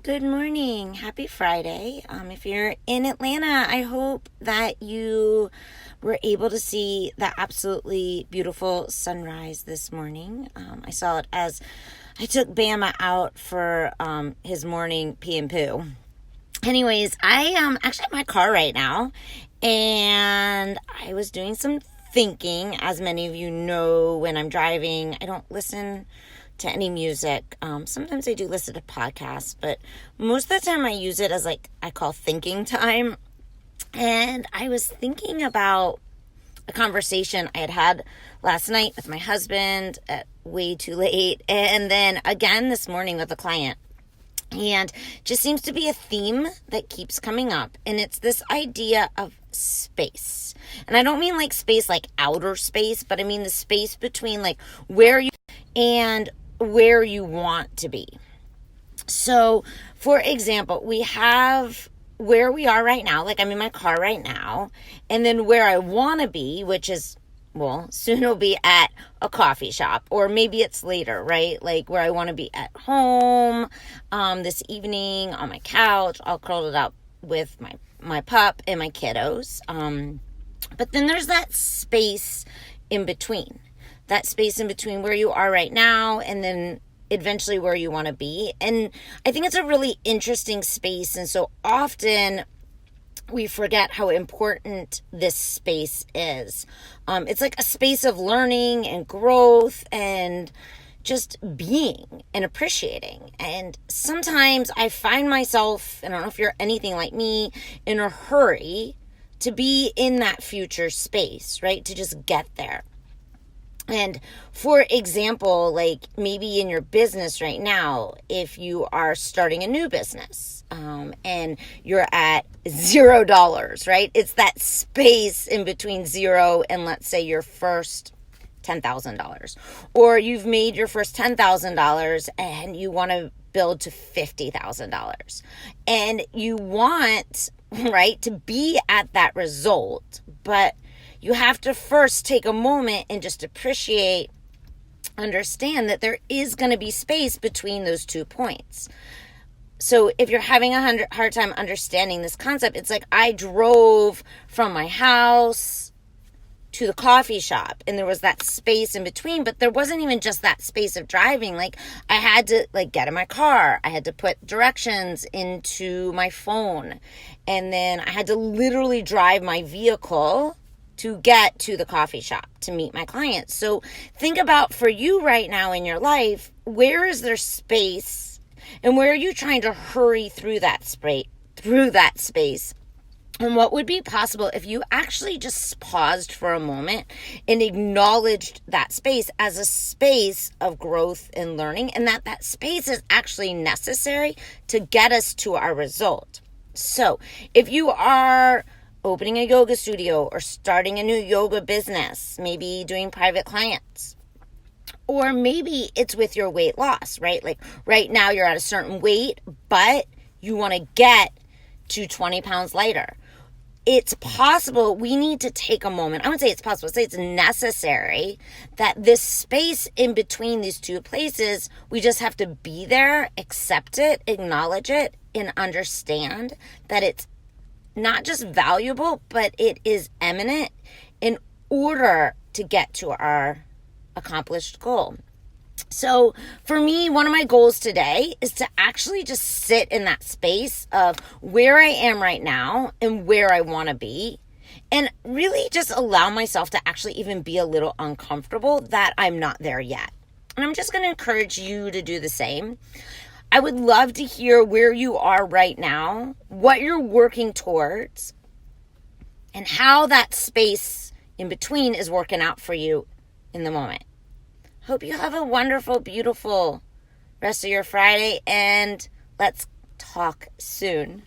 Good morning. Happy Friday. If you're in Atlanta, I hope that you were able to see the absolutely beautiful sunrise this morning. I saw it as I took Bama out for his morning pee and poo. Anyways, I am actually in my car right now, and I was doing some thinking. As many of you know, when I'm driving, I don't listen to any music. Sometimes I do listen to podcasts, but most of the time I use it as I call thinking time. And I was thinking about a conversation I had last night with my husband at way too late, and then again this morning with a client. And just seems to be a theme that keeps coming up. And it's this idea of space. And I don't mean space like outer space, but I mean the space between where you and where you want to be. So, for example, we have where we are right now, I'm in my car right now, and then where I want to be, which is, soon it'll be at a coffee shop, or maybe it's later, right? Where I want to be at home, this evening on my couch, all curled up with my pup and my kiddos. But then there's that space in between. That space in between where you are right now and then eventually where you want to be. And I think it's a really interesting space. And so often we forget how important this space is. It's like a space of learning and growth and just being and appreciating. And sometimes I find myself, and I don't know if you're anything like me, in a hurry to be in that future space, right? To just get there. And for example, maybe in your business right now, if you are starting a new business and you're at $0, right? It's that space in between zero and let's say your first $10,000. Or you've made your first $10,000 and you want to build to $50,000. And you want, right, to be at that result, but you have to first take a moment and just understand that there is going to be space between those 2 points. So if you're having a hard time understanding this concept, it's I drove from my house to the coffee shop and there was that space in between, but there wasn't even just that space of driving. I had to get in my car. I had to put directions into my phone. And then I had to literally drive my vehicle to get to the coffee shop to meet my clients. So think about for you right now in your life, where is there space and where are you trying to hurry through that space? And what would be possible if you actually just paused for a moment and acknowledged that space as a space of growth and learning, and that space is actually necessary to get us to our result. So if you are opening a yoga studio or starting a new yoga business, maybe doing private clients, or maybe it's with your weight loss, right? Right now you're at a certain weight, but you want to get to 20 pounds lighter. It's possible we need to take a moment. I would say it's possible. I'd say it's necessary that this space in between these two places, we just have to be there, accept it, acknowledge it, and understand that it's not just valuable, but it is eminent in order to get to our accomplished goal. So for me, one of my goals today is to actually just sit in that space of where I am right now and where I want to be, and really just allow myself to actually even be a little uncomfortable that I'm not there yet. And I'm just going to encourage you to do the same. I would love to hear where you are right now, what you're working towards, and how that space in between is working out for you in the moment. Hope you have a wonderful, beautiful rest of your Friday, and let's talk soon.